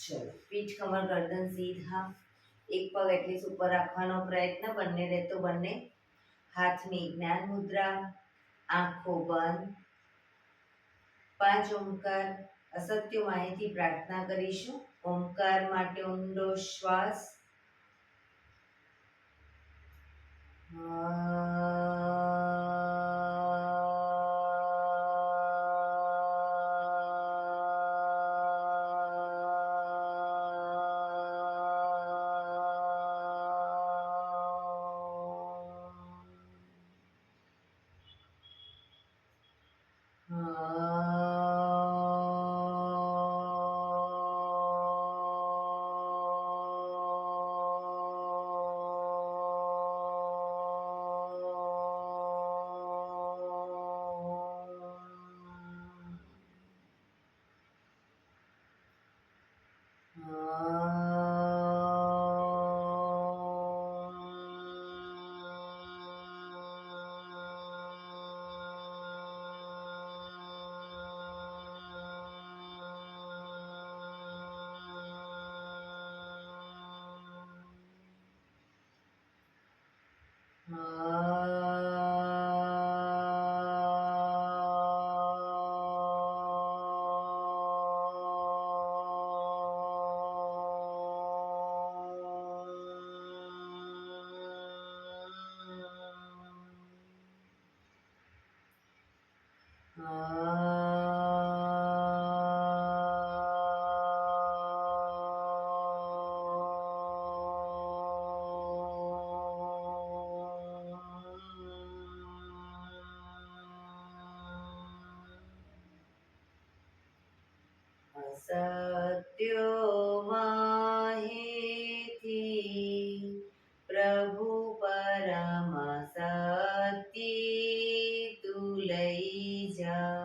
ચલો, પીઠ કમર ગરદન સીધા, એક પગ એટલીસ્ટ ઉપર રાખવાનો પ્રયત્ન, બંને રહેતો બંને હાથની જ્ઞાન મુદ્રા, આંખો બંધ. 5 ઓમકાર અસત્ય માહિતી પ્રાર્થના કરીશું. ઓમકાર માટે ઊંડો શ્વાસ. સત્યો માહિતી પ્રભુ પરમ સત્ય તું લઈ જા.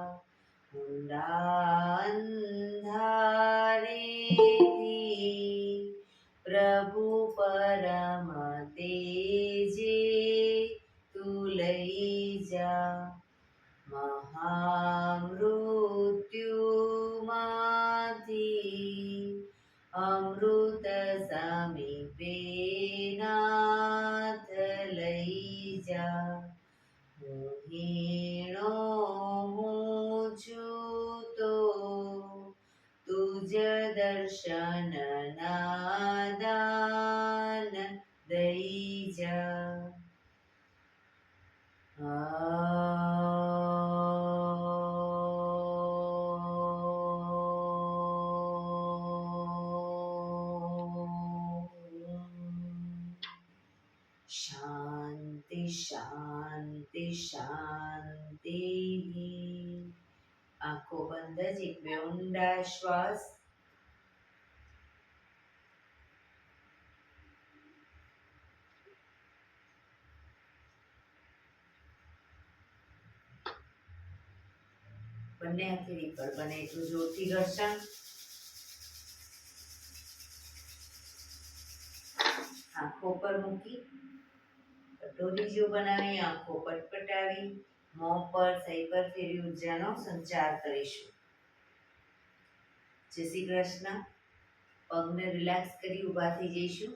ઊંડા અંધારેથી પ્રભુ પરમ તેજે તું લઈ જા. મહામૃત્યુમાંથી અમૃત સમીપે નાથ લઈ જા. હું હીણો હું છું તો તુજ દર્શન ના દાન દઈ જા. શાંતિ શાંતિ શાંતિ. આંખો બંધ જ એક બે ઊંડા શ્વાસ. બંને હથેળી પર બને એટલું જોરથી ઘર્ષણ. આંખો પર મૂકી કટોરી જો બનાવી આંખો પટપટાવી મોં પર સૈબર ફેરી ઉર્જાનો સંચાર કરીશું. જય શ્રી કૃષ્ણ. પગને રિલેક્સ કરી ઊભા થઈ જઈશું.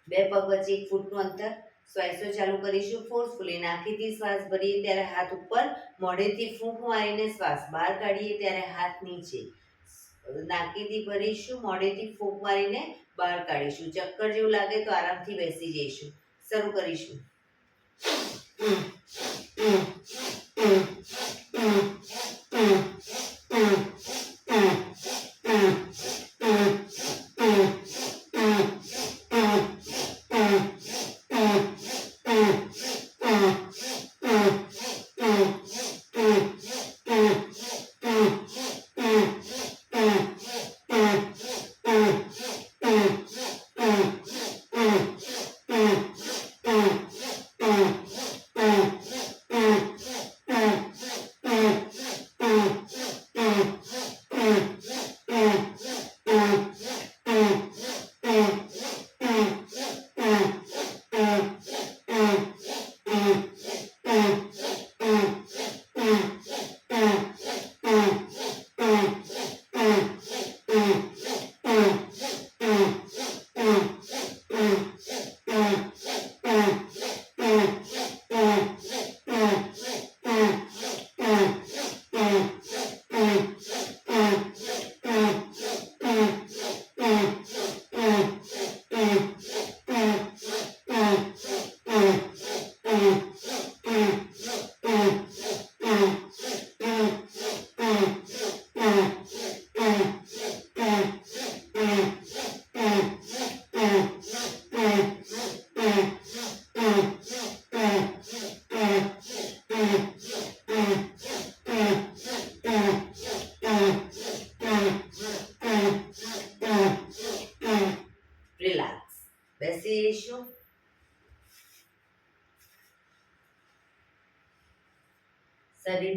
બે પગ વચ્ચે 1 ફૂટનું અંતર. શ્વાસો ચાલુ કરીશું. ફોર્સફુલી નાકીથી શ્વાસ ભરીએ ત્યારે હાથ ઉપર, મોઢેથી ફૂંક મારીને શ્વાસ બહાર કાઢીએ ત્યારે હાથ નીચે. નાકીથી ભરીશું, મોઢેથી ફૂંક મારીને બહાર કાઢીશું. ચક્કર જેવું લાગે તો આરામથી બેસી જઈશું. શરૂ કરીશું.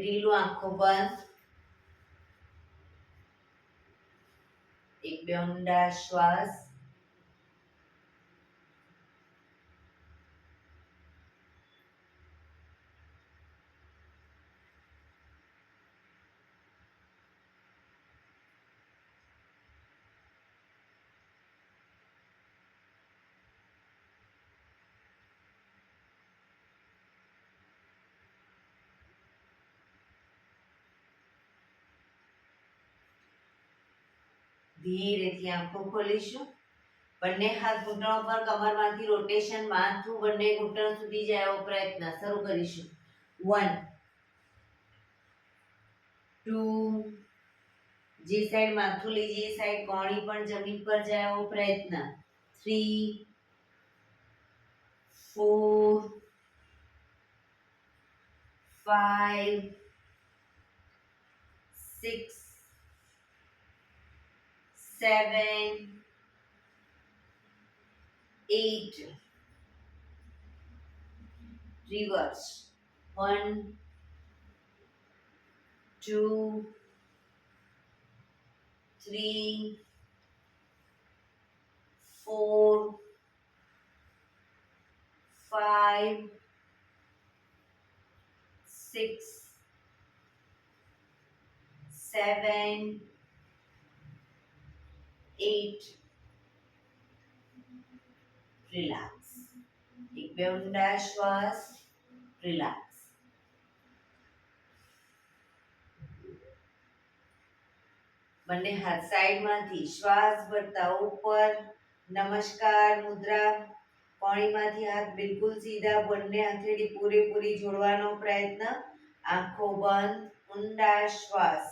ઢીલું, આંખો બંધ. એક બે ઊંડા શ્વાસ. ધીરેથી આંખો ખોલીશું. બંને હાથ ઘૂંટણો પર, કમરમાંથી રોટેશન, માથું બંને ઘૂંટણ સુધી જાય એવો પ્રયત્ન. શરૂ કરીશું. 1 2, જે સાઈડ માથું લઈ જઈએ સાઈડ કોણી પણ જમીન પર જાય એવો પ્રયત્ન. 3 4 5 6 7 8. Reverse. 1 2 3 4 5 6 7 8. Relax. એક બે ઊંડા શ્વાસ. રિલેક્સ. બંને હાથ સાઈડમાંથી શ્વાસ ભરતા ઉપર. નમસ્કાર મુદ્રા. કોણીમાંથી હાથ બિલકુલ સીધા, બંને હથેળી પૂરેપૂરી જોડવાનો પ્રયત્ન. આંખો બંધ. ઊંડા શ્વાસ.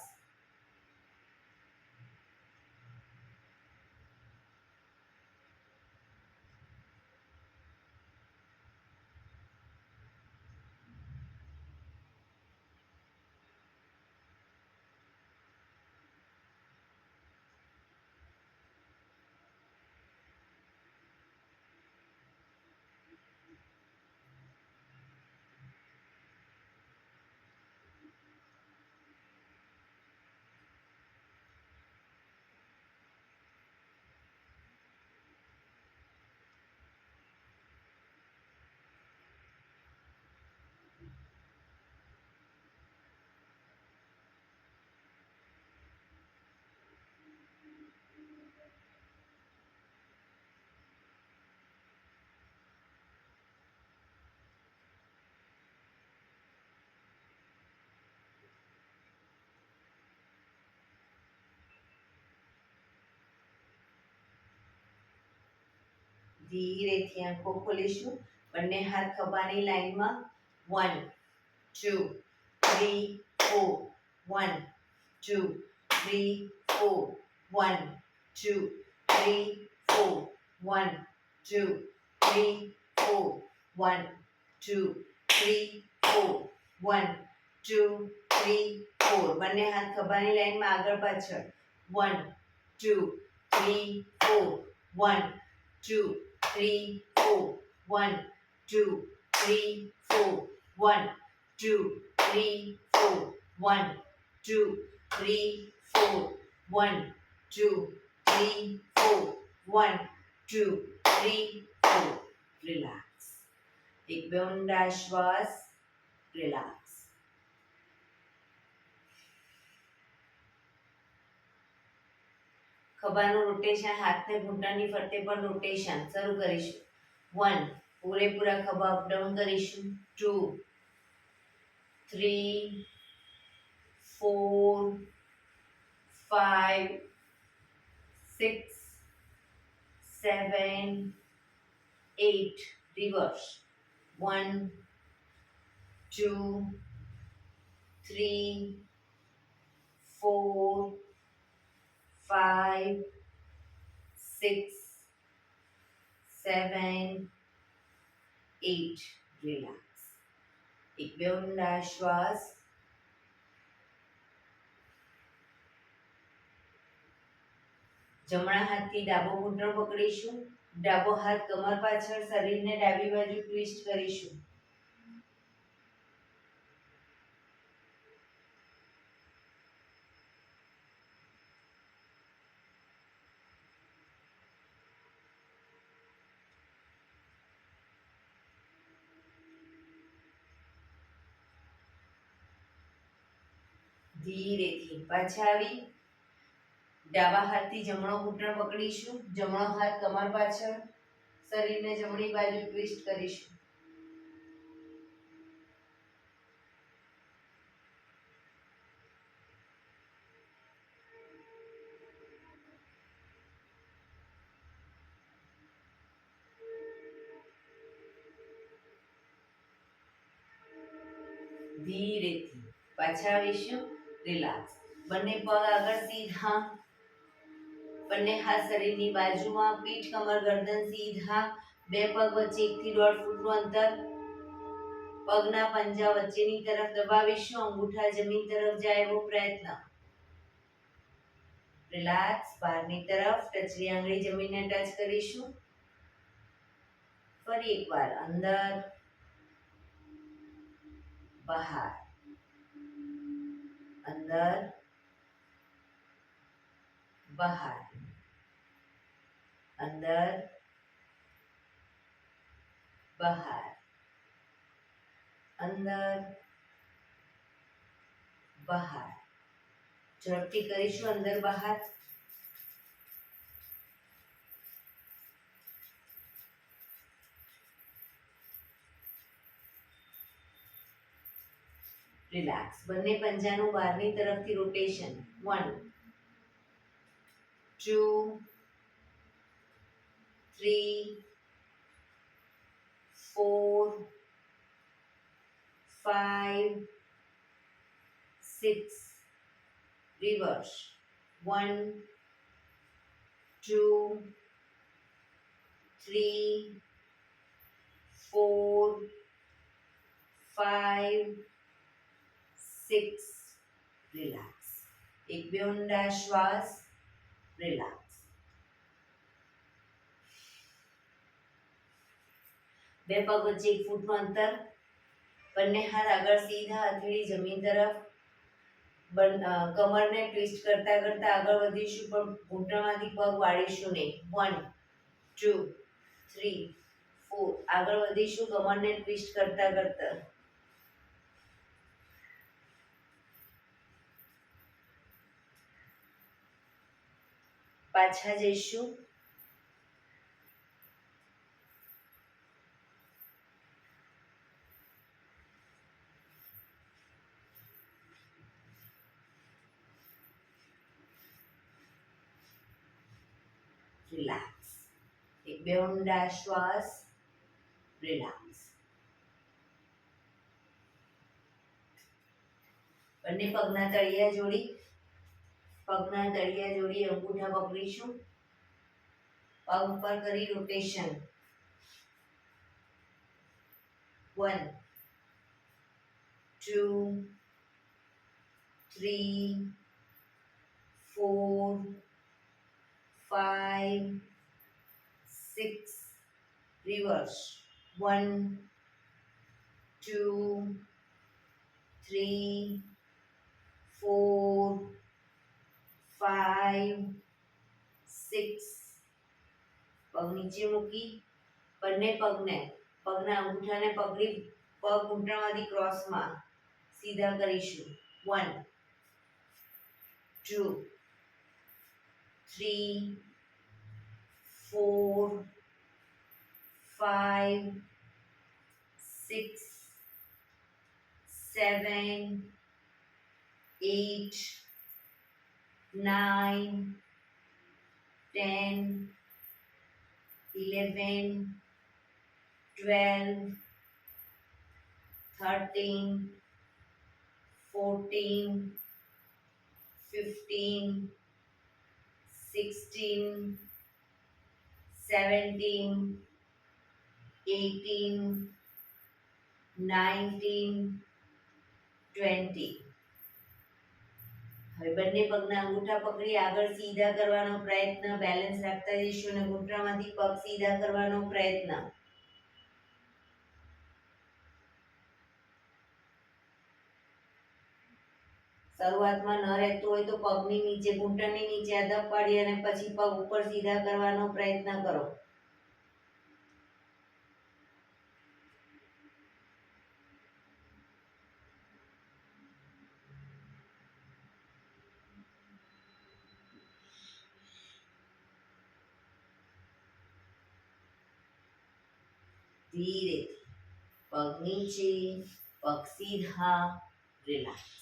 ધીરેથી આંખો ખોલીશું. બંને હાથ ખભાની લાઈનમાં. 1 2 3 4 1 2 3 4 1 2 3 4 1 2 3 4 1 2 3 4 1 2 3 4. બંને હાથ ખભાની લાઈનમાં, આગળ પાછળ. 1 2 3 4 1 2 3 4 1 2 3 4 1 2 3 4 1 2 3 4 1 2 3 4 1 2 3 4. રિલેક્સ. એક બે ઊંડા શ્વાસ. રિલેક્સ. ખભાનું રોટેશન, હાથને ઘૂંટણની ફરતે પણ રોટેશન. શરૂ કરીશું. 1 પૂરેપૂરા ખભા અપડાઉન કરીશું. 2 3 4 5 6 7 8. રિવર્સ. 1 2 3 4 5 6 7 8. રિલેક્સ. એક બે ઊંડા શ્વાસ. જમણા હાથથી ડાબો ઘૂંટણ પકડીશું. ડાબો હાથ કમર પાછળ, શરીરને ડાબી બાજુ ટ્વિસ્ટ કરીશું. ધીરેથી પાછા આવી ડાબા હાથથી જમણો ઘૂંટણ પકડીશું, જમણો હાથ કમર પાછળ, શરીરને જમણી બાજુ ટ્વિસ્ટ કરીશું. ધીરેથી પાછા આવીશું. રિલેક્સ. બંને પગ આગળ સીધા, બંને હાથ શરીરની બાજુમાં, પીઠ કમર ગરદન સીધા, બે પગ વચ્ચે 1 થી 1.5 ફૂટનું અંતર, પગના પંજા વચ્ચેની તરફ દબાવીશું, અંગૂઠા જમીન તરફ જાય એવો પ્રયત્ન. રિલેક્સ. બહારની તરફ ટચલી આંગળી જમીનને ટચ કરીશું. ફરી એકવાર અંદર, બહાર, અંદર, બહાર, અંદર, બહાર, અંદર, બહાર. ઝડપથી કરીશું અંદર બહાર. રિલેક્સ. બંને પંજાનું બહારની તરફથી રોટેશન. 1 2 3 4 5 6. રિવર્સ. 1 2 3 4 5 6. રિલેક્સ. એક બે ઊંડા શ્વાસ. રિલેક્સ. બે પગ વચ્ચે 1 ફૂટનું અંતર, બંને હાથ આગળ સીધા, હથેળી જમીન તરફ, કમરને ટ્વિસ્ટ કરતા કરતા આગળ વધીશું, પણ ઘૂંટણમાંથી પગ વાળીશું નહીં. 1 2 3 4. આગળ વધીશું કમરને ટ્વિસ્ટ કરતા કરતા. પાછા જઈશું. રિલેક્સ. એક બે ઊંડા શ્વાસ. રિલેક્સ. બંને પગના તળિયા જોડી, અંગૂઠા પકડીશું, પગ ઉપર કરી રોટેશન. 1 2 3 4 5 6. રિવર્સ. 1 2 3 4 5 6. પગ નીચે મૂકી બંને પગના અંગૂઠાને પકડી પગ ઘૂંટણમાંથી ક્રોસમાં સીધા કરીશું. 1 2 3 4 5 6 7 8 9 10 11 12 13 14 15 16 17 18 19 20. હવે બંને પગના અંગૂઠા પકડી આગળ સીધા કરવાનો પ્રયત્ન, બેલેન્સ રાખતા જઈશું અને ઘૂંટણમાંથી પગ સીધા કરવાનો પ્રયત્ન. શરૂઆતમાં ન રહેતું હોય તો પગની નીચે, ઘૂંટણની નીચે અદબ પાડી અને પછી પગ ઉપર સીધા કરવાનો પ્રયત્ન કરો. ધીરેથી. પગ નીચે, પગ સીધા, રિલેક્સ.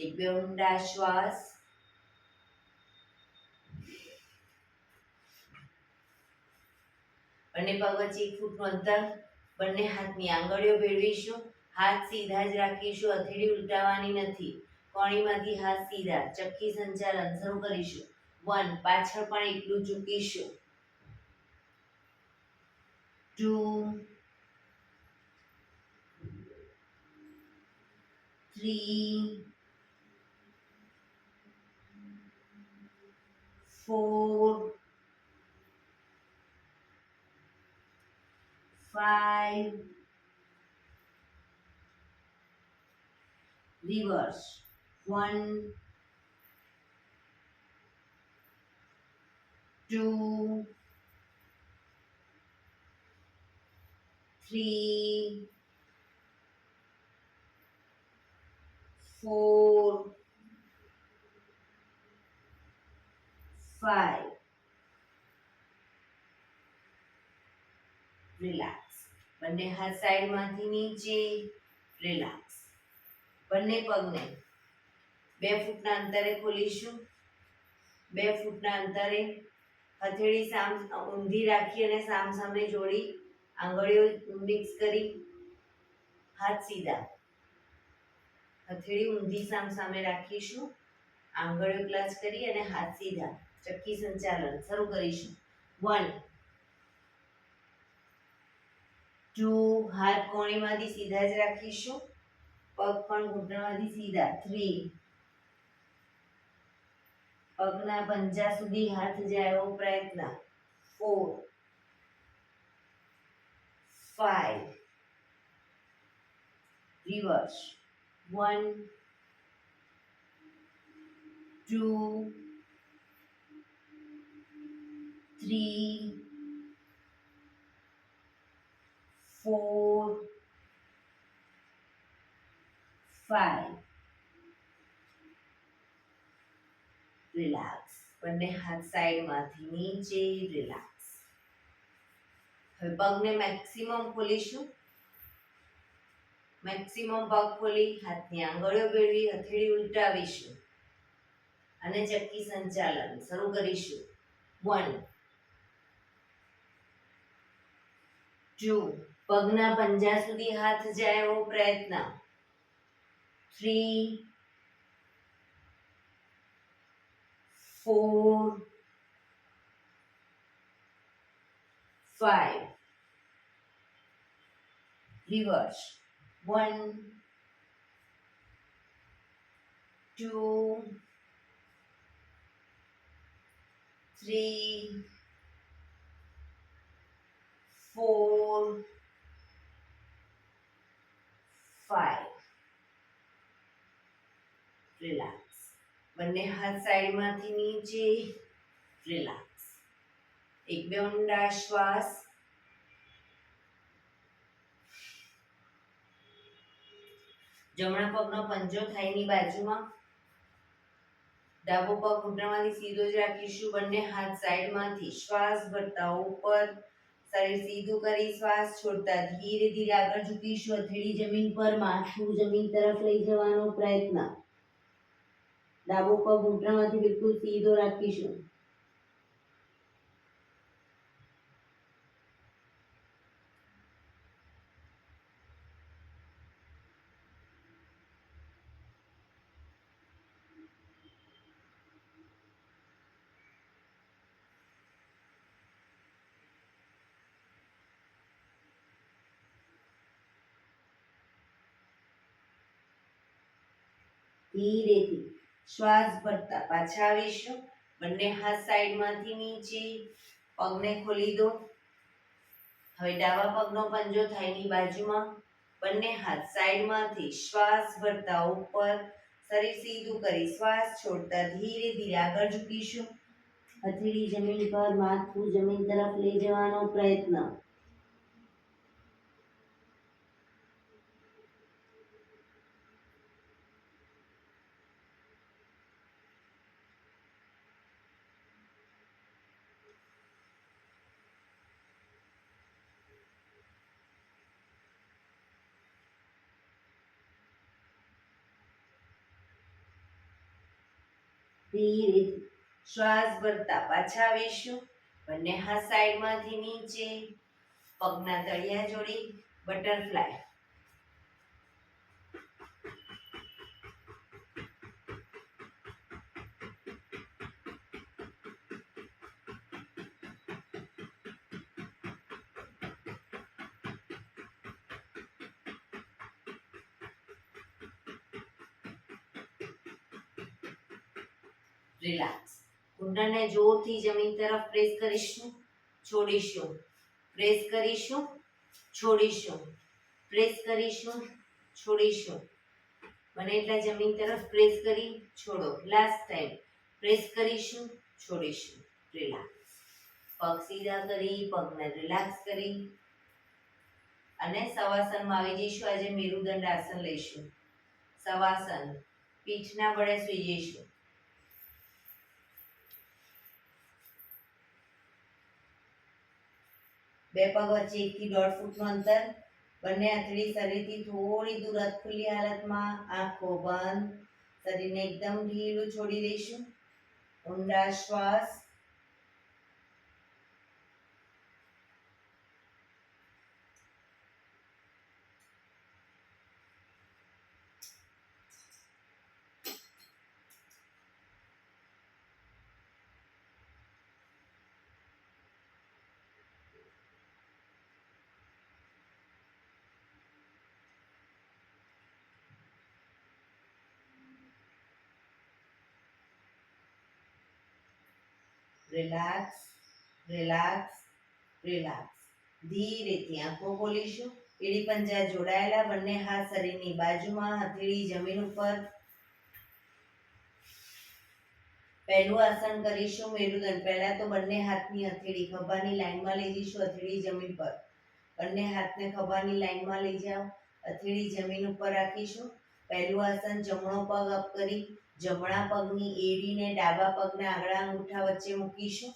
એક બે ઊંડા શ્વાસ. બંને પગ વચ્ચે 1 ફૂટનું અંતર. બંને હાથની આંગળીઓ ભેળવીશું. હાથ સીધા જ રાખીશું, હથેળી ઉલટાવવાની નથી. કોણીમાંથી હાથ સીધા. ચક્કી સંચાલન શરૂ કરીશું. 1, પાછળ પણ એટલું ઝૂકીશું. 2, 3, 4, 5, reverse. 1, 2, 3, 4, 5. રિલેક્સ. બંને હાથ સાઈડમાંથી નીચે. રિલેક્સ. બંને પગને 2 ફૂટના અંતરે ખોલીશું. 2 ફૂટના અંતરે હથેળી ઊંધી રાખી અને સામે જોડી, આંગળીઓ મિક્સ કરી, હાથ સીધા. હથેળી ઊંધી સામે રાખીશું, આંગળીઓ ક્લચ કરી અને હાથ સીધા. ચક્કી સંચાલન શરૂ કરીશું. 1, 2, હાથ કોણીમાંથી સીધા જ રાખીશું. પગ પણ ઘૂંટણમાંથી સીધા. 3, પગના પંજા સુધી હાથ જાય એવો પ્રયત્ન. 4, 5. રિવર્સ. 1, 2, 3, 4, 5. રિલેક્સ. બંને હાથ સાઈડમાંથી નીચે. રિલેક્સ. હવે પગને મેક્સિમમ ખોલીશું. મેક્સિમમ પગ ખોલી હાથની આંગળીઓ ભેળવી હથેળી ઉલટાવીશું અને ચક્કી સંચાલન શરૂ કરીશું. 1, 2, પગના પંજા સુધી હાથ જાય એવો પ્રયત્ન. 3, 4, 5. રિવર્સ. 1, 2, 3, 4, 5. રિલેક્સ. બંને હાથ સાઈડમાંથી નીચે. રિલેક્સ. એક બે ઊંડા શ્વાસ. જમણા પગનો પંજો થાઈની બાજુમાં. ડાબો પગ ઘૂંટણમાંથી સીધો જ રાખીશું. બંને હાથ સાઈડમાંથી શ્વાસ ભરતા ઉપર. શરીર સીધું કરી શ્વાસ છોડતા ધીરે ધીરે આગળ ઝૂકીશું. હથેળી જમીન પર, માથું જમીન તરફ લઈ જવાનો પ્રયત્ન. ડાબો પગ ઘૂંટણમાંથી બિલકુલ સીધો રાખીશું. ધીરેથી શ્વાસ ભરતા પાછા આવીશું. બંને હાથ સાઈડમાંથી નીચે. પગને ખોલી દો. હવે ડાબા પગનો પંજો થાઈની બાજુમાં. બંને હાથ સાઈડમાંથી શ્વાસ ભરતા ઉપર. શરીર સીધું કરી શ્વાસ છોડતા ધીરે ધીરે આગળ ઝૂકીશું. હથેળી જમીન પર, માથું જમીન તરફ લઈ જવાનો પ્રયત્ન. ધીરે શ્વાસ ભરતા પાછા આવીશું. બંને હાથ સાઈડમાંથી નીચે, પગના તળિયા જોડી બટરફ્લાય. રિલેક્સ. ઘૂંટણને જોરથી જમીન તરફ પ્રેસ કરીશું, છોડીશું, પ્રેસ કરીશું, છોડીશું, પ્રેસ કરીશું, છોડીશું. બને એટલા જમીન તરફ પ્રેસ કરી છોડો. લાસ્ટ ટાઈમ પ્રેસ કરીશું, છોડીશું. રિલેક્સ. પગ સીધા કરી, પગને રિલેક્સ કરી અને સવાસનમાં આવી જઈશું. આજે મેરુદંડ આસન લઈશું. સવાસન. પીઠના બળે સૂઈ જઈશું. બે પગ વચ્ચે 1 થી 1.5 ફૂટનું અંતર. બંને આંતરડી શરીરથી થોડી દૂર ખુલ્લી હાલતમાં, આંખો બંધ. શરીરને એકદમ ઢીલું છોડી દઈશું. ઊંડા શ્વાસ. Relax, relax, relax. ધીરેથી આંખો ખોલીશું. એડી પંજા જોડાયેલા. બંને હાથ શરીરની બાજુમાં, હથેળી જમીન ઉપર. પહેલું આસન કરીશું મેરુદંડ. પહેલા તો બંને હાથની હથેળી ખભાની લાઈનમાં લઈ જઈશું. હથેળી જમીન પર. બંને હાથને ખભાની લાઈનમાં લઈ જાઓ. હથેળી જમીન ઉપર રાખીશું. પહેલું આસન જમણો પગ અપ કરી જમણા પગની એડીને ડાબા પગના આંગળા અંગૂઠા વચ્ચે મૂકીશું.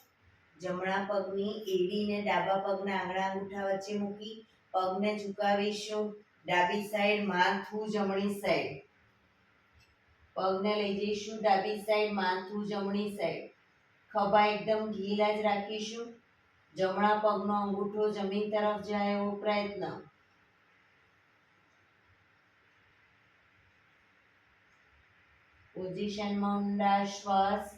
જમણા પગની એડીને ડાબા પગના આંગળા અંગૂઠા વચ્ચે મૂકી પગને ઝુકાવીશું. ડાબી સાઈડ, માથું જમણી સાઈડ. પગને લઈ જઈશું ડાબી સાઈડ, માથું જમણી સાઈડ. ખભા એકદમ ઢીલા જ રાખીશું. જમણા પગનો અંગૂઠો જમીન તરફ જાય એવો પ્રયત્ન. પોઝિશનમાં ઊંડા શ્વાસ.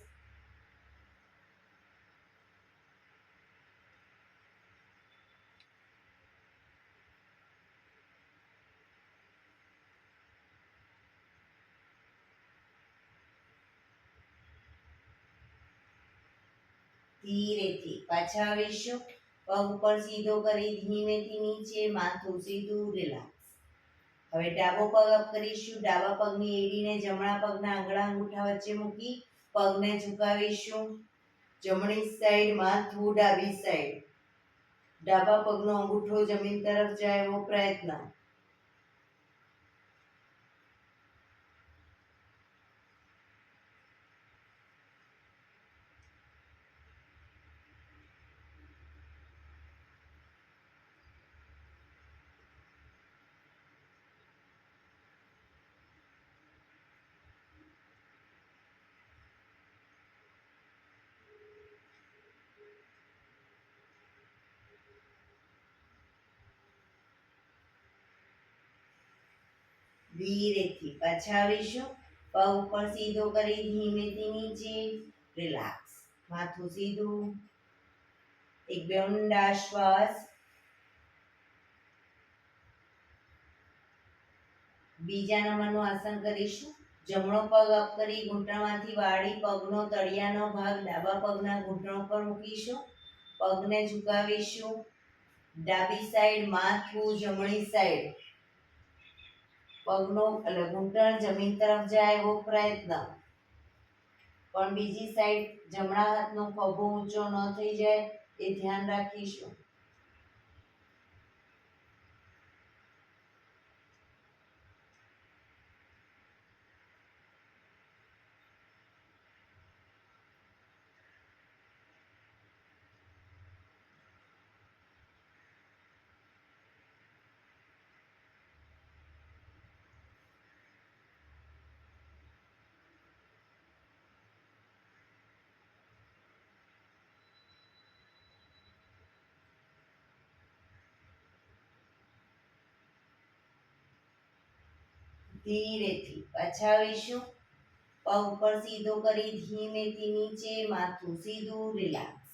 ધીરેથી પાછા આવીશું. પગ ઉપર સીધો કરી ધીમેથી નીચે, માથું સીધું. રિલેક્સ. હવે ડાબો પગ અપ કરીશું. ડાબા પગની એડીને જમણા પગના આંગળા અંગૂઠા વચ્ચે મૂકી પગને ઝુકાવીશું. જમણી સાઈડ, માથું ડાબી સાઈડ. ડાબા પગનો અંગૂઠો જમીન તરફ જાય એવો પ્રયત્ન. ધીરેથી પાછા આવીશું. પગ ઉપર સીધો કરી ધીમેથી નીચે. રિલેક્સ. માથું સીધું. એક બે ઊંડા શ્વાસ. બીજા નંબરનું આસન કરીશું. જમણો પગ અપ કરી ઘૂંટણમાંથી વાળી પગનો તળિયાનો ભાગ ડાબા પગના ઘૂંટણ પર મૂકીશું. પગને ઝુકાવીશું. ડાબી સાઈડ, માથું જમણી સાઈડ. પગનો ઘૂંટણ જમીન તરફ જાય એવો પ્રયત્ન. પણ બીજી સાઈડ જમણા હાથનો ખભો ઊંચો ન થઈ જાય એ ધ્યાન રાખીશું. ધીરેથી પાછાવીશું. પગ ઉપર સીધો કરી ધીમેથી નીચે, માથું સીધું, રિલેક્સ.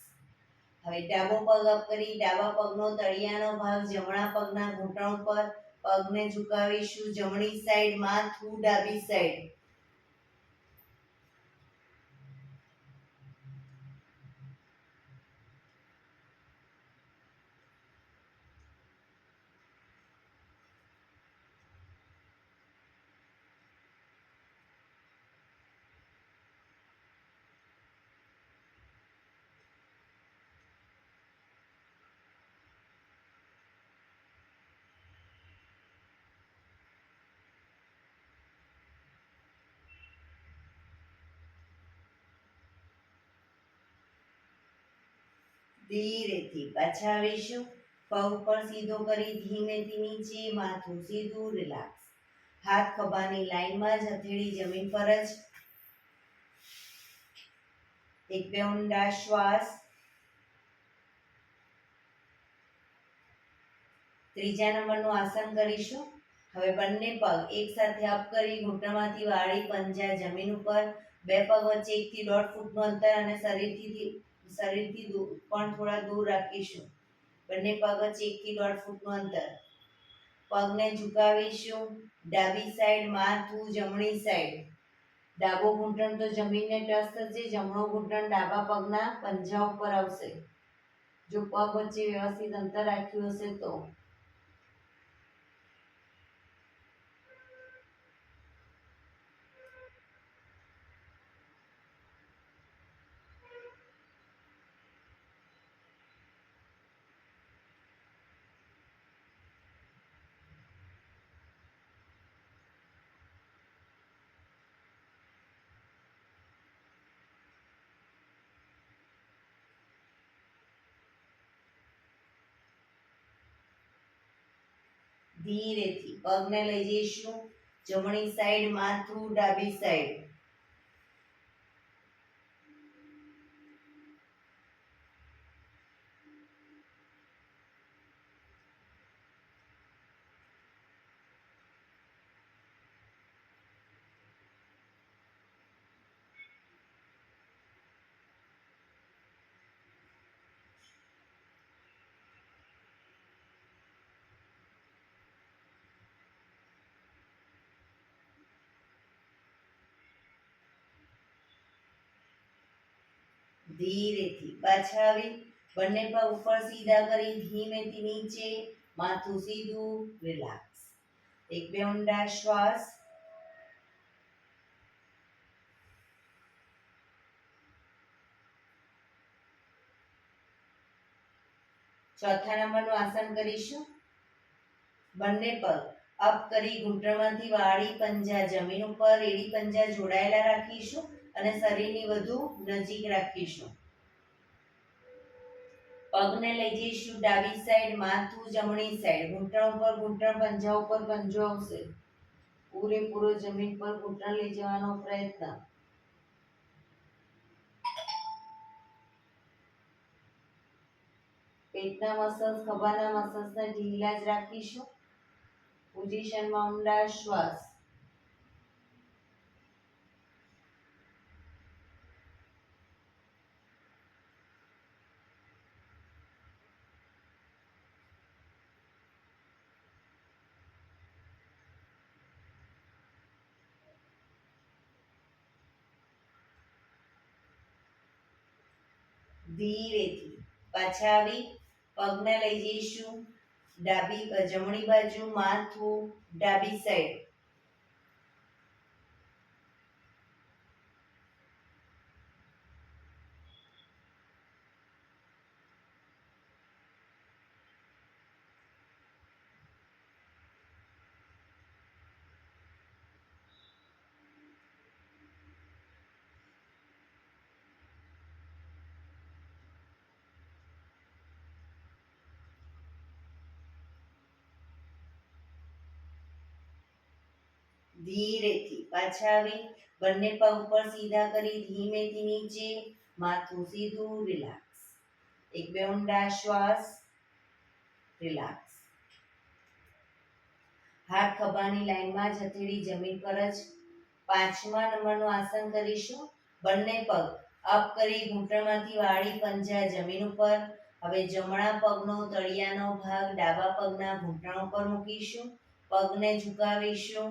હવે ડાબો પગ અપ કરી ડાબા પગનો તળિયાનો ભાગ જમણા પગના ઘૂંટણ પર, પગને ઝુકાવીશું જમણી સાઈડ, માથું ડાબી સાઈડ. ધીરેથી પાછા આવીશું. પગ ઉપર સીધો કરી ધીમેથી નીચે, માથું સીધું, રિલેક્સ. હાથ ખભાની લાઈનમાં જ, હથેળી જમીન પર જ. એક બે ઊંડા શ્વાસ. ત્રીજા નંબરનું આસન કરીશું. હવે બંને પગ એક સાથે અપ કરી ઘૂંટણમાંથી વાળી પંજા જમીન ઉપર, બે પગ વચ્ચે 1 થી 1.5 ફૂટનું અંતર અને શરીરથી પણ થોડા દૂર રાખીશું. બંને પગ વચ્ચે 1 થી 1.5 ફૂટનું અંતર. પગને ઝુકાવીશું ડાબી સાઈડ, માથું જમણી સાઈડ. ડાબો ઘૂંટણ તો જમીનને ટચ થશે, જમણો ઘૂંટણ ડાબા પગના પંજા ઉપર આવશે. જો પગ વચ્ચે વ્યવસ્થિત અંતર રાખ્યું હશે તો. ધીરેથી પગને લઈ જઈશું જમણી સાઈડ, માથું ડાબી સાઈડ. ધીરેથી પાછા આવી બંને પગ ઉપર સીધા કરી ધીમેથી નીચે, માથું સીધું, રિલેક્સ. એક બે ઊંડા શ્વાસ. ચોથા નંબરનું આસન કરીશું. બંને પગ અપ કરી ઘૂંટણમાંથી વાળી પંજા જમીન ઉપર, એડી પંજા જોડાયેલા રાખીશું અને શરીરની વધુ નજીક રાખીશું. પગને લઈ જઈશું ડાબી સાઈડ, માથું જમણી સાઈડ. ઘૂંટણ ઉપર ઘૂંટણ, પંજા ઉપર પંજો આવશે. પૂરેપૂરો જમીન પર ઘૂંટણ લઈ જવાનો પ્રયત્ન. પેટના મસલ્સ, ખભાના મસલ્સને ઢીલા જ રાખીશું. પોઝિશનમાં ઊંડા શ્વાસ. ધીરેથી પાછા આવી પગને લઈ જઈશું જમણી બાજુ, માથું ડાબી સાઈડ. ધીરેથી પાછા આવી બંને પગ ઉપર સીધા કરી ધીમેથી નીચે, માથું સીધું, રિલેક્સ. એક બે ઊંડા શ્વાસ. રિલેક્સ. હાથ ખભાની લાઈનમાં જ હથેળી જમીન પર જ. 5મા નંબરનું આસન કરીશું. બંને પગ અપ કરી ઘૂંટણમાંથી વાળી પંજા જમીન ઉપર. હવે જમણા પગનો તળિયાનો ભાગ ડાબા પગના ઘૂંટણ ઉપર મૂકીશું. પગને ઝુકાવીશું.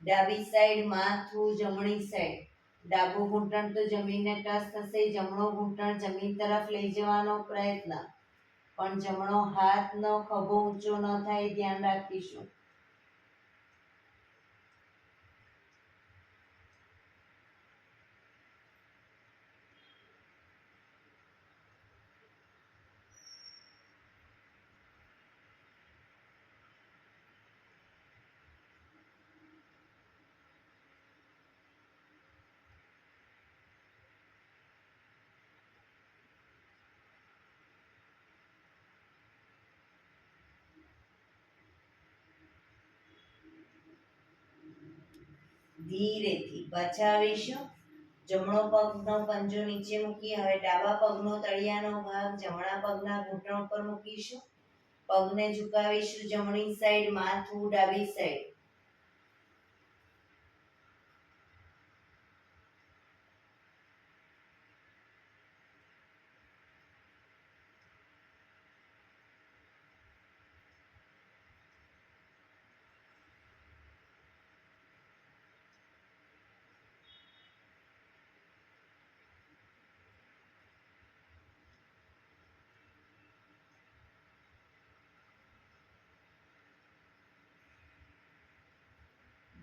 ડાબી સાઈડ માથું જમણી સાઈડ. ડાબું ઘૂંટણ તો જમીનને ટચ થશે. જમણો ઘૂંટણ જમીન તરફ લઈ જવાનો પ્રયત્ન, પણ જમણો હાથનો ખભો ઊંચો ન થાય ધ્યાન રાખીશું. ધીરેથી બચાવીશું. જમણો પગનો પંજો નીચે મૂકી હવે ડાબા પગનો તળિયાનો ભાગ જમણા પગના ઘૂંટણ ઉપર મૂકીશું. પગને ઝુકાવીશું જમણી સાઈડ, માથું ડાબી સાઈડ.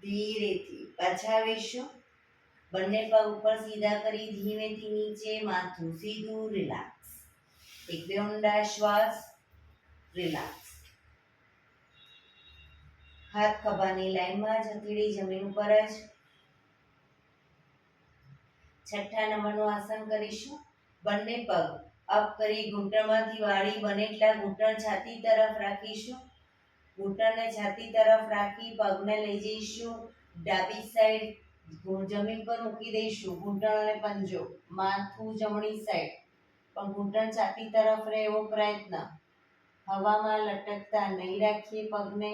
ધીરેથી પાછાવીશું. બંને પગ ઉપર સીધા કરી ધીમેથી નીચે, માથું સીધું, રિલેક્સ. એક બે ઊંડા શ્વાસ, રિલેક્સ. હાથ ખભાની લાઈનમાં જ હથેળી જમીન ઉપર જ. 6થા નંબરનું આસન કરીશું. બંને પગ અપ કરી ઘૂંટણમાંથી વાળી બને એટલા ઘૂંટણ છાતી તરફ રાખીશું. ઘૂંટણને છાતી તરફ રાખી પગને લઈ જઈશું ડાબી સાઈડ, જમીન પર મૂકી દઈશું. ઘૂંટણ અને પંજો, માથું જમણી સાઈડ, પણ ઘૂંટણ છાતી તરફ રહે એવો પ્રયત્ન. હવામાં લટકતા નહીં રાખીએ પગને.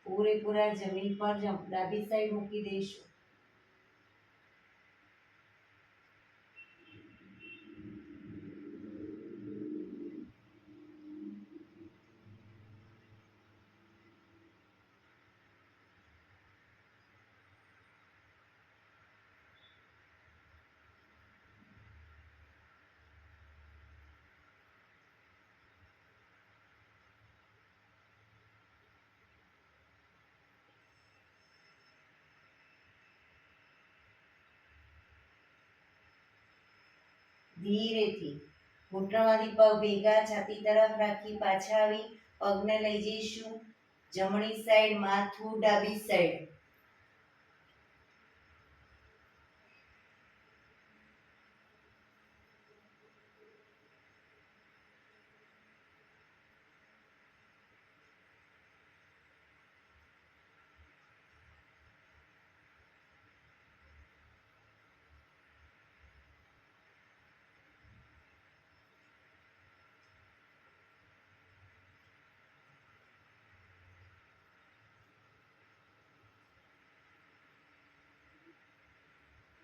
પૂરેપૂરા જમીન પર ડાબી સાઈડ મૂકી દઈશું. ધીરેથી ઘૂંટણમાંથી પગ ભેગા છાતી તરફ રાખી પાછા આવી પગને લઈ જઈશું જમણી સાઈડ, માથું ડાબી સાઈડ.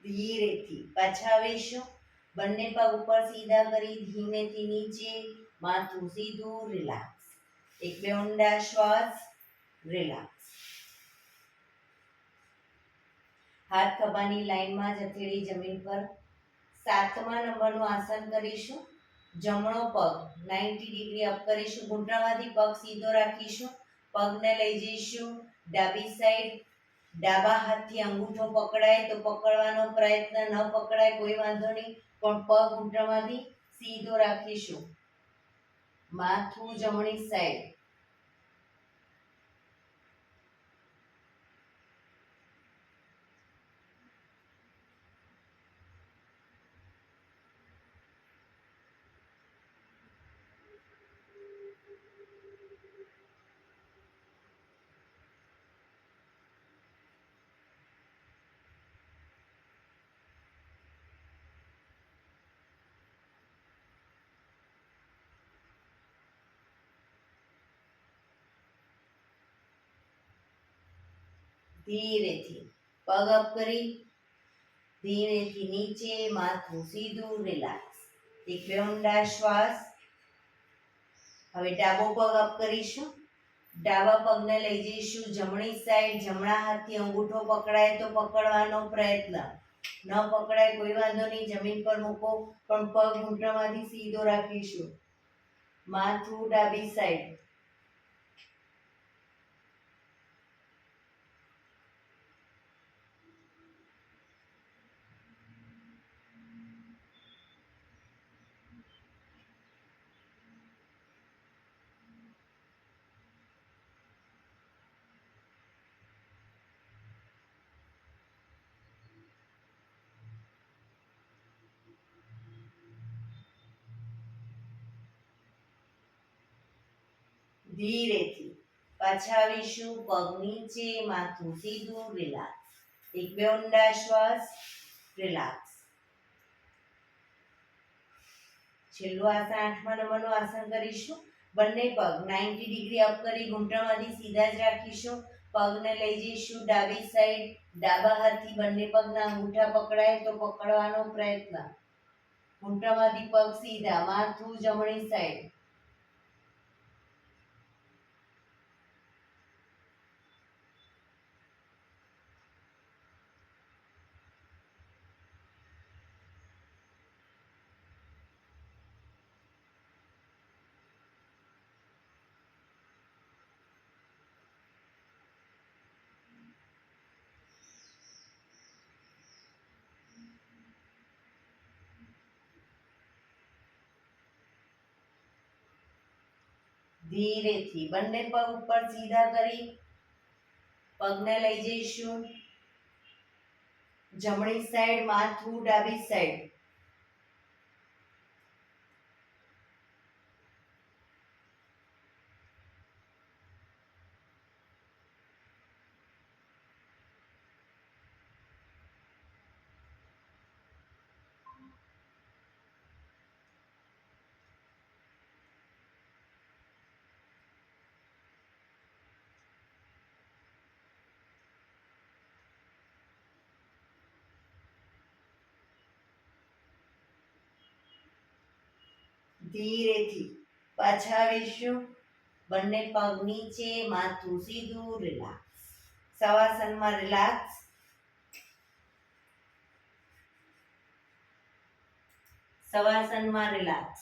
ધીરેથી પાછા આવીશું. બંને પગ ઉપર સીધા કરી ધીમેથી નીચે, માથું સીધું, રિલેક્સ. એક બે ઊંડા શ્વાસ, રિલેક્સ. હાથ ખભાની લાઈનમાં જ હથેળી જમીન પર. 7મા નંબરનું આસન કરીશું. જમણો પગ 90 ડિગ્રી અપ કરીશું. ઘૂંટણમાંથી પગ સીધો રાખીશું. પગને લઈ જઈશું ડાબી સાઈડ. ડાબા હાથથી અંગૂઠો પકડાય તો પકડવાનો પ્રયત્ન, ન પકડાય કોઈ વાંધો નહીં, પણ પગ ઘૂંટણમાંથી સીધો રાખીશું. માથું જમણી સાઈડ. ધીરેથી પગ અપ કરી ધીરેથી નીચે, માથું સીધું, રિલેક્સ. એક બે ઊંડા શ્વાસ. હવે ડાબો પગ અપ કરીશું. ડાબા પગને લઈ જઈશું જમણી સાઈડ. જમણા હાથથી અંગૂઠો પકડાય તો પકડવાનો પ્રયત્ન. ન પકડાય કોઈ વાંધો નહીં, જમીન પર મૂકો, પણ પગ ઘૂંટણમાંથી સીધો રાખીશું. માથું ડાબી સાઈડ. ધીરેથી પાછા આવીશું. પગ નીચે, માથું સીધું, રિલેક્સ. એક બે ઊંડા શ્વાસ. રિલેક્સ. છેલ્લું આસન 8મા નંબરનું આસન કરીશું. બંને પગ 90 ડિગ્રી અપ કરી ઘૂંટણમાંથી સીધા જ રાખીશું. પગને લઈ જઈશું ડાબી સાઈડ. ડાબા હાથથી બંને પગના અંગૂઠા પકડાય તો પકડવાનો પ્રયત્ન. ઘૂંટણમાંથી પગ સીધા, માથું જમણી સાઈડ. ધીરેથી બંને પગ ઉપર સીધા કરી પગને લઈ જઈશું જમણી સાઈડ, માથું ડાબી સાઈડ. ધીરેથી પાછા આવીશું. બંને પગ નીચે, માથું સીધું, રિલેક્સ. શવાસનમાં રિલેક્સ. શવાસનમાં રિલેક્સ.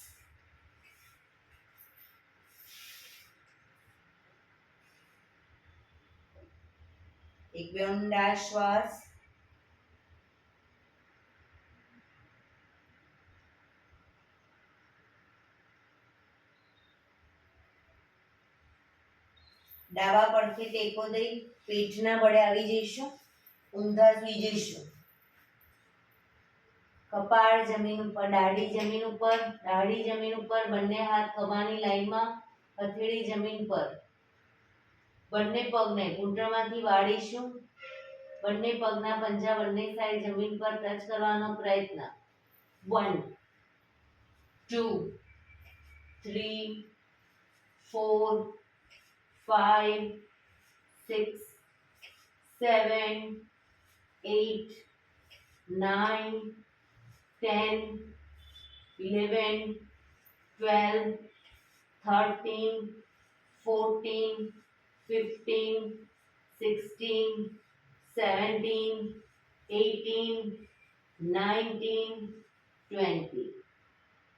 એક બે ઊંડા શ્વાસ. ડાબા પડખે ટેકો દઈ પીઠના બળે આવી જઈશું. ઊંધા સુઈ જઈશું. કપાળ જમીન ઉપર, દાઢી જમીન ઉપર, દાઢી જમીન ઉપર. બંને હાથ ખભાની લાઈનમાં, હથેળી જમીન પર. બંને પગને ઘૂંટણમાંથી વાળીશું. બંને પગના પંજા બંને સાઈડ જમીન પર ટચ કરવાનો પ્રયત્ન. 1 2 3 4 5 6 7 8 9 10 11 12 13 14 15 16 17 18 19 20.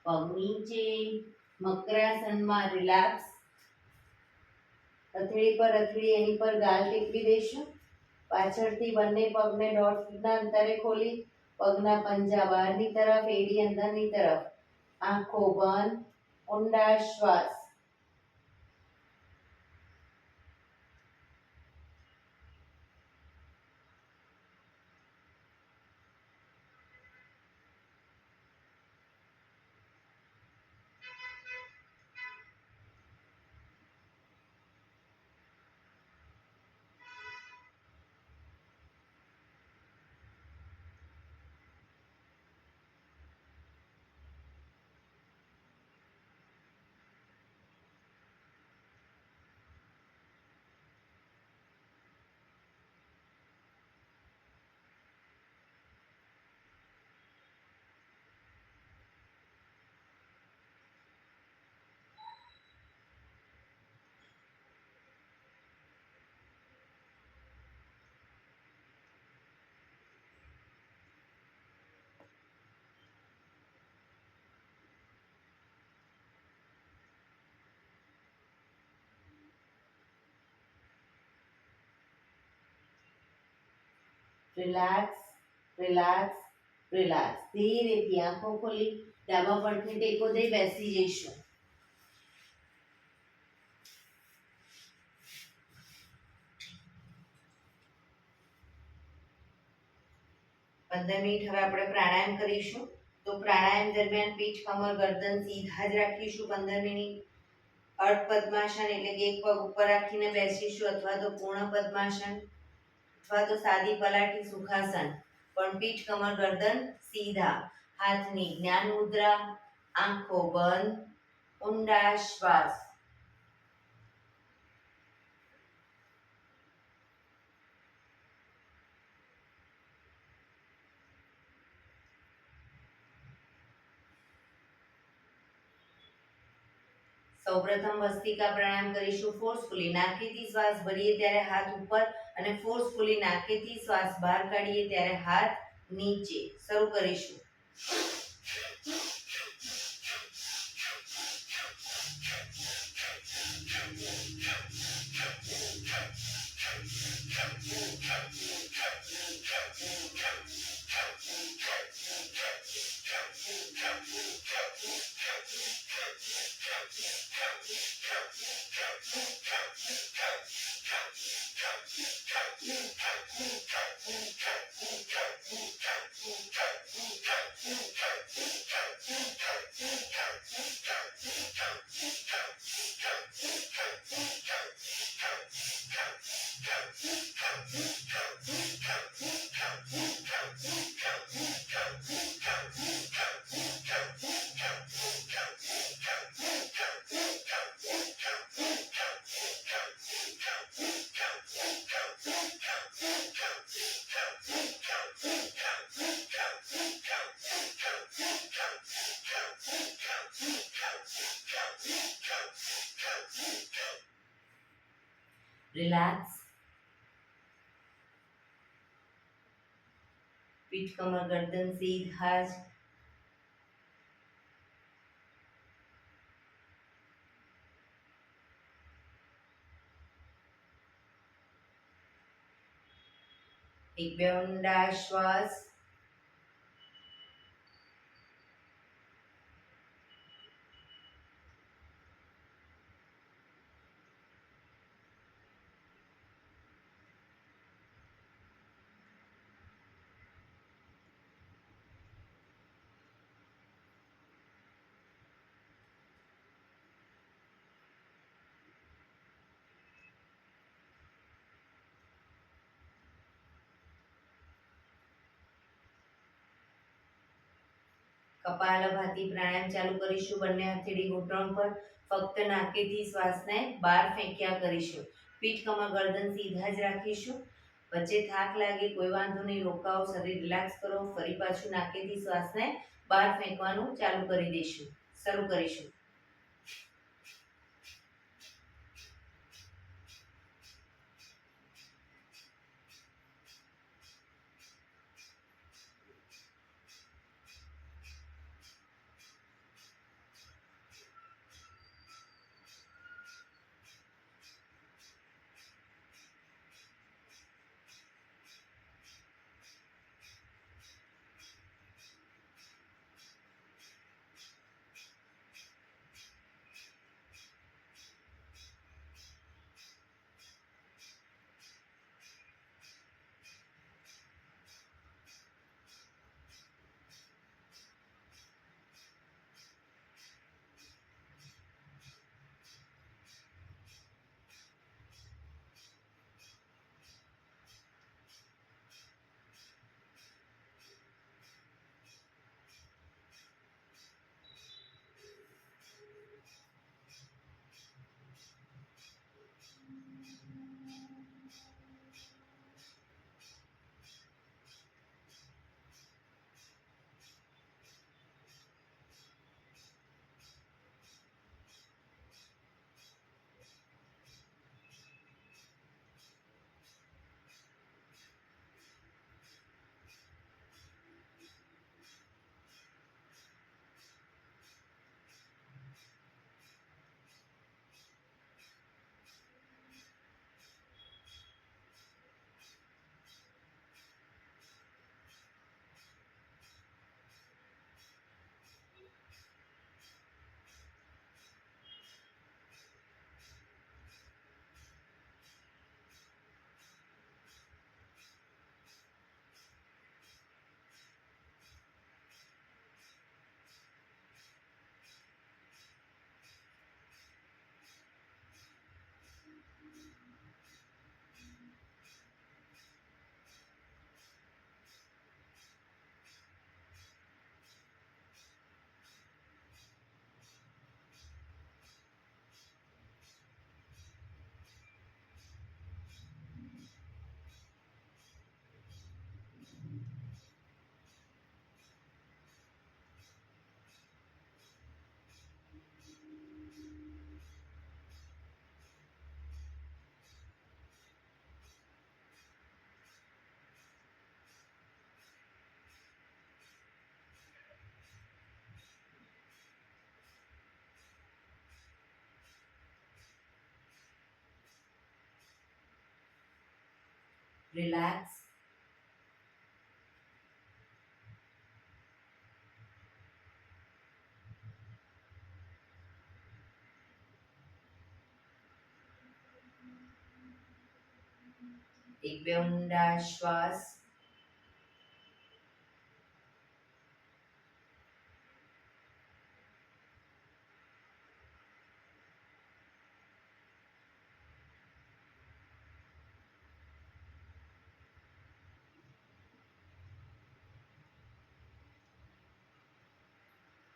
પગ નીચે, મકરાસનમાં રિલેક્સ. હથેળી પર હથેળી એની પર ગાલ ટેકવી દઈશું. પાછળથી બંને પગને 1.5 ફૂટના અંતરે ખોલી પગના પંજા બહારની તરફ, એડી અંદરની તરફ. આંખો બંધ. ઊંડા શ્વાસ. Relax, relax, relax. ધીરેથી આંખો ખોલી ડાબા પગને ટેકો દઈ બેસી જઈશું. 15 મિનિટ હવે આપણે પ્રાણાયામ કરીશું. તો પ્રાણાયામ દરમિયાન પીઠ, કમર, ગરદન સીધા જ રાખીશું 15 મિનિટ. અર્ધ પદ્માસન એટલે કે એક પગ ઉપર રાખીને બેસીશું, અથવા તો પૂર્ણ પદ્માસન, અથવા તો સાદી પલાઠી સુખાસન. પણ પીઠ, કમર, ગરદન સીધા. હાથની જ્ઞાન મુદ્રા, આંખો બંધ, ઊંડા શ્વાસ. સૌપ્રથમ ભસ્ત્રિકા પ્રાણાયામ કરીશું ફોર્સફુલી. નાકેથી શ્વાસ ભરીએ ત્યારે હાથ ઉપર અને ફોર્સફુલી નાકેથી શ્વાસ બહાર કાઢીએ ત્યારે હાથ નીચે. શરૂ કરીશું. રિલેક્સ. પીઠ, કમર, ગરદન સીધા જ. એક બે ઊંડા શ્વાસ. કપાલભાતિ પ્રાણાયામ ચાલુ કરીશું. બંને હથેળી ઘૂંટણ પર. ફક્ત નાકેથી શ્વાસને બહાર ફેંક્યા કરીશું. પીઠ, કમર, ગરદન સીધા જ રાખીશું. વચ્ચે થાક લાગે કોઈ વાંધો નહીં, રોકાઓ, શરીર રિલેક્સ કરો. ફરી પાછું નાકેથી શ્વાસને બહાર ફેંકવાનું ચાલુ કરી દઈશું. શરૂ કરીશું. રિલેક્સ. એક બે ઊંડા શ્વાસ.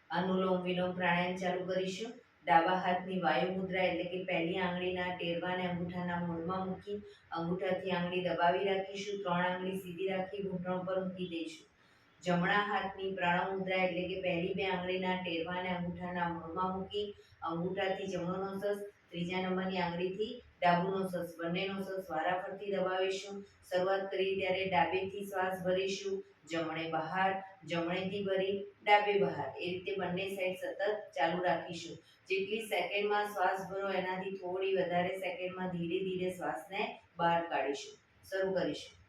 અનુલોમ વિલોમ પ્રાણાયામ ચાલુ કરીશું. ડાબા હાથની વાયુ મુદ્રા એટલે કે પહેલી આંગળીના ટેરવાને અંગૂઠાના મૂળમાં મૂકી અંગૂઠાથી આંગળી દબાવી રાખીશું. 3 આંગળી સીધી રાખી ઘૂંટણ પર મૂકી દઈશું. જમણા હાથની પ્રણવ મુદ્રા એટલે કે પહેલી 2 આંગળીના ટેરવાને અંગૂઠાના મૂળમાં મૂકી અંગૂઠાથી જમણો નોસસ, ત્રીજા નંબરની આંગળીથી ડાબુ નોસસ, બંને નોસસ વારાફરતી દબાવીશું. શરૂઆત કરીએ ત્યારે ડાબેથી શ્વાસ ભરીશું, જમણે બહાર, જમણેથી ભરી ડાબે બહાર, એ રીતે બંને સાઈડ સતત ચાલુ રાખીશું. જેટલી સેકન્ડમાં શ્વાસ ભરો એનાથી થોડી વધારે સેકન્ડમાં ધીરે ધીરે શ્વાસને બહાર કાઢીશું. શરૂ કરીશું.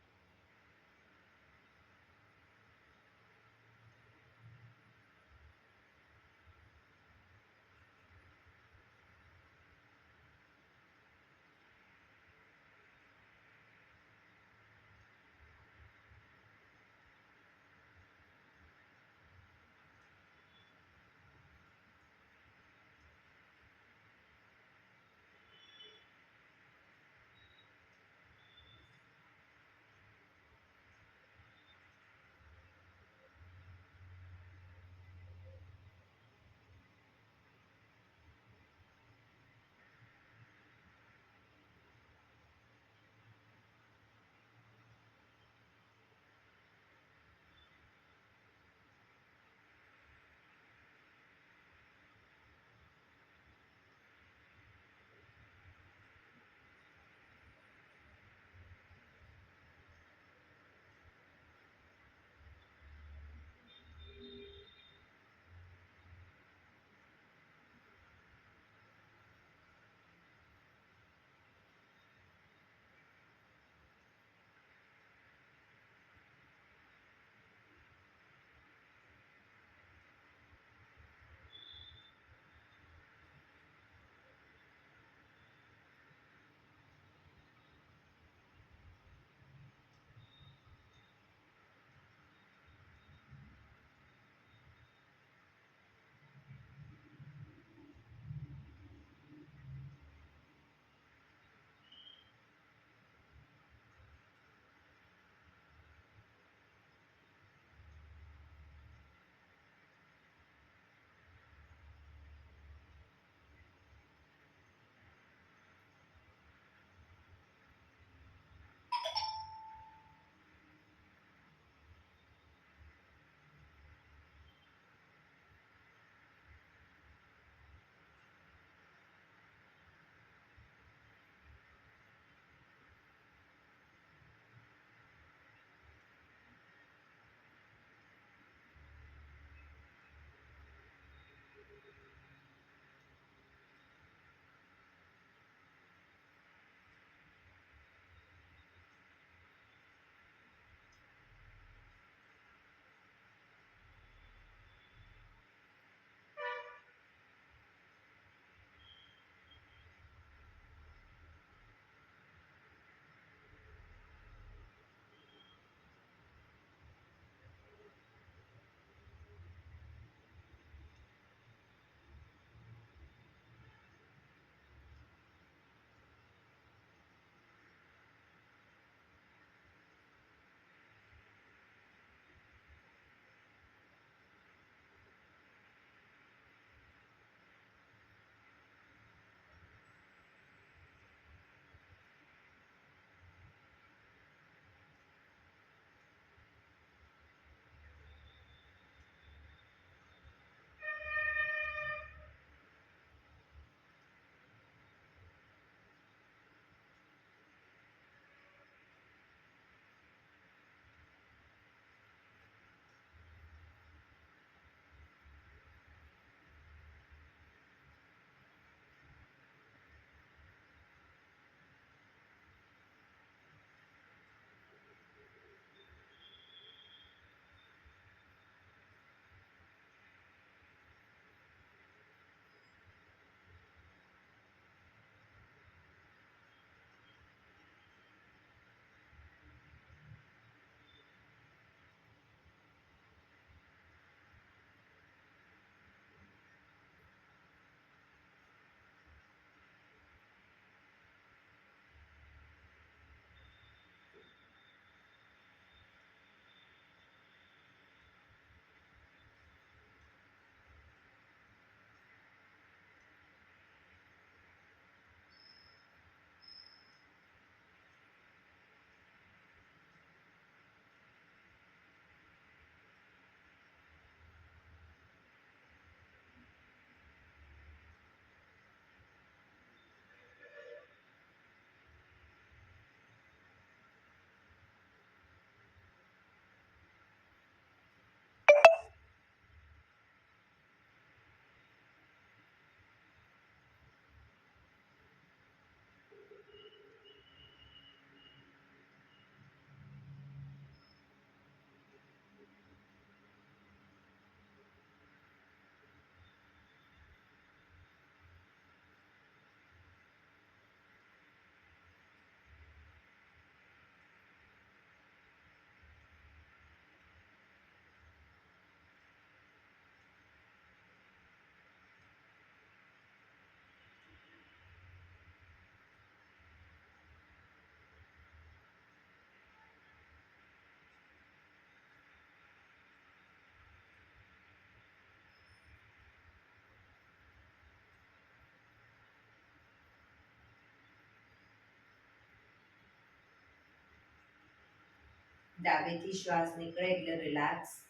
ડાબેથી શ્વાસ નીકળે એટલે રિલેક્સ.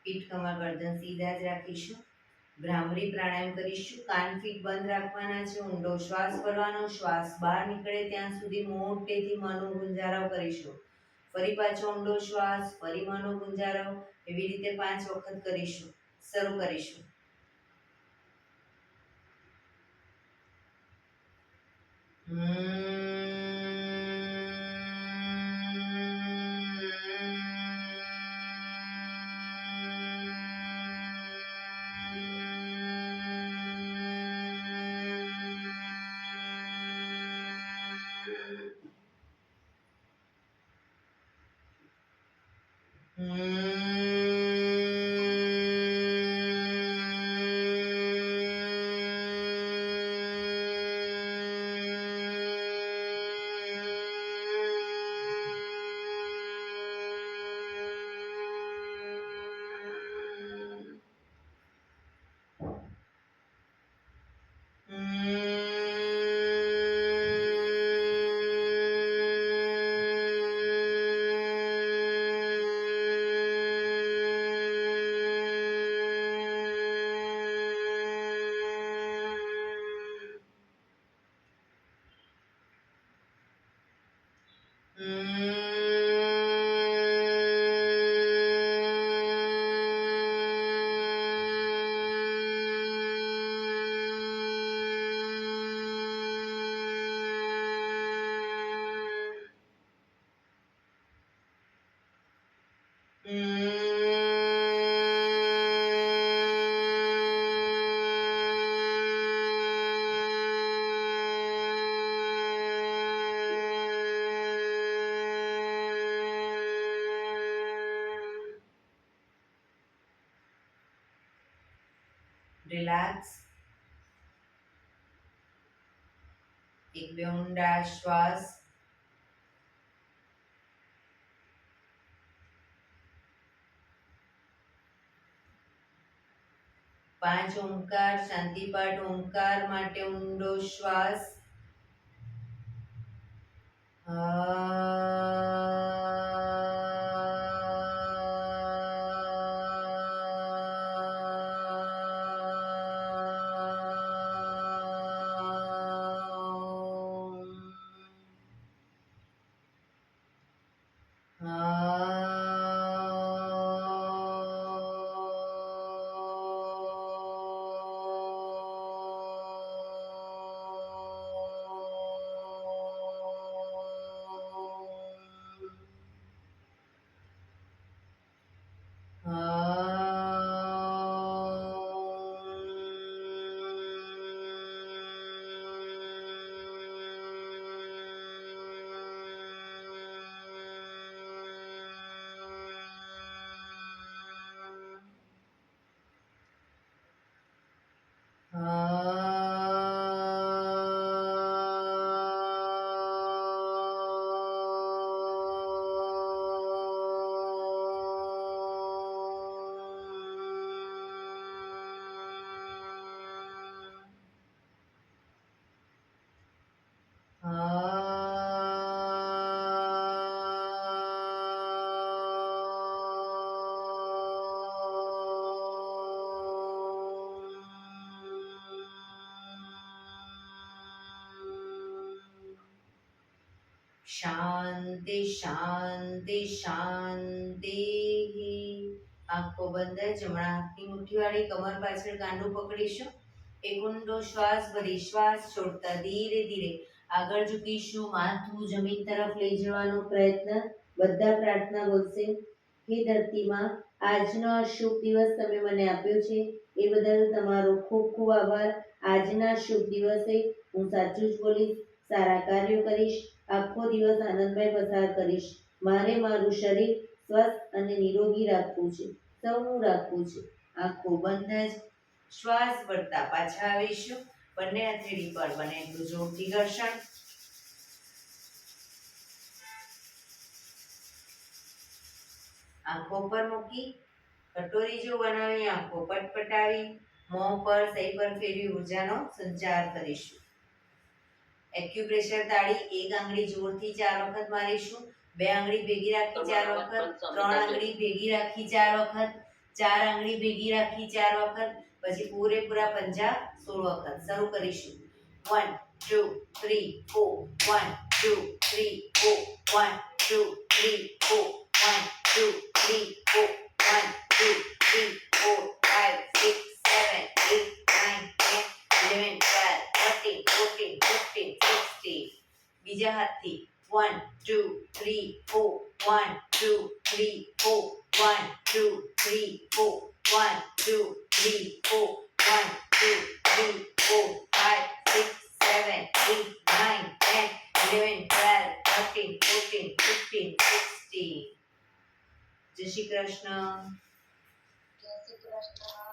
પીઠ કમર ગરદન સીધા જ રાખીશું. ભ્રામરી પ્રાણાયામ કરીશું. કાન ફીટ બંધ રાખવાના છે. ઊંડો શ્વાસ ભરવાનો. શ્વાસ બહાર નીકળે ત્યાં સુધી મોટેથી મનનો ગુંજારાવ કરીશું. ફરી પાછો ઊંડો શ્વાસ, ફરી મનનો ગુંજારાવ. એવી રીતે 5 વખત કરીશું. શરૂ કરીશું. રિલેક્સ. એક બે ઊંડા શ્વાસ. પાંચ ઓમકાર શાંતિપાઠ. ઓમકાર માટે ઊંડો શ્વાસ. શાંતિ શાંતિ શાંતિ. આંખો બંધ. જમણા હાથની મુઠ્ઠી વાળી કમર પાછળ કાંડું પકડીશું. એક ઊંડો શ્વાસ ભરી શ્વાસ છોડતા ધીરે ધીરે આગળ ઝૂકીશું. માથું જમીન તરફ લઈ જવાનો પ્રયત્ન. બધા પ્રાર્થના બોલશે. હે ધરતીમાં, આજનો આ શુભ દિવસ તમે મને આપ્યો છે એ બદલ તમારો ખૂબ ખૂબ આભાર. આજના શુભ દિવસે હું સાચું જ બોલીશ, સારા કાર્યો કરીશ, આખો દિવસ આનંદમય પસાર કરીશ. મારે મારું શરીર સ્વસ્થ અને નિરોગી રાખવું છે, સૌનું રાખવું છે. આંખો બંધ જ શ્વાસ ભરતા પાછા આવીશું. બંને હથેળી પર બને એટલું જોરથી ઘર્ષણ. આંખો પર મૂકી કટોરી જો બનાવી આંખો પટપટાવી મોં પર સહી પર ફેરવી ઉર્જાનો સંચાર કરીશું. એક્યુપ્રેશર તાળી એક આંગળી જોરથી 4 વખત મારીશું, બે આંગળી ભેગી રાખી 4 વખત, ત્રણ આંગળી ભેગી રાખી 4 વખત, ચાર આંગળી ભેગી રાખી 4 વખત, પછી પૂરેપૂરા પંજા 16 વખત. શરૂ કરીશું. 1 2 3 4 1 2 3 4 1 2 3 4 1 2 3 4 1 2 3 4 5 6 7 8 9 10 11 12 13 14 15 16. બીજા હાથથી 1 2 3 4 1 2 3 4 1 2 3 4 1 2 3 4 1 2 3 4 5 6 7 8 9 10 11 12 13 14 15 16. જય શ્રી કૃષ્ણ. જય શ્રી કૃષ્ણ.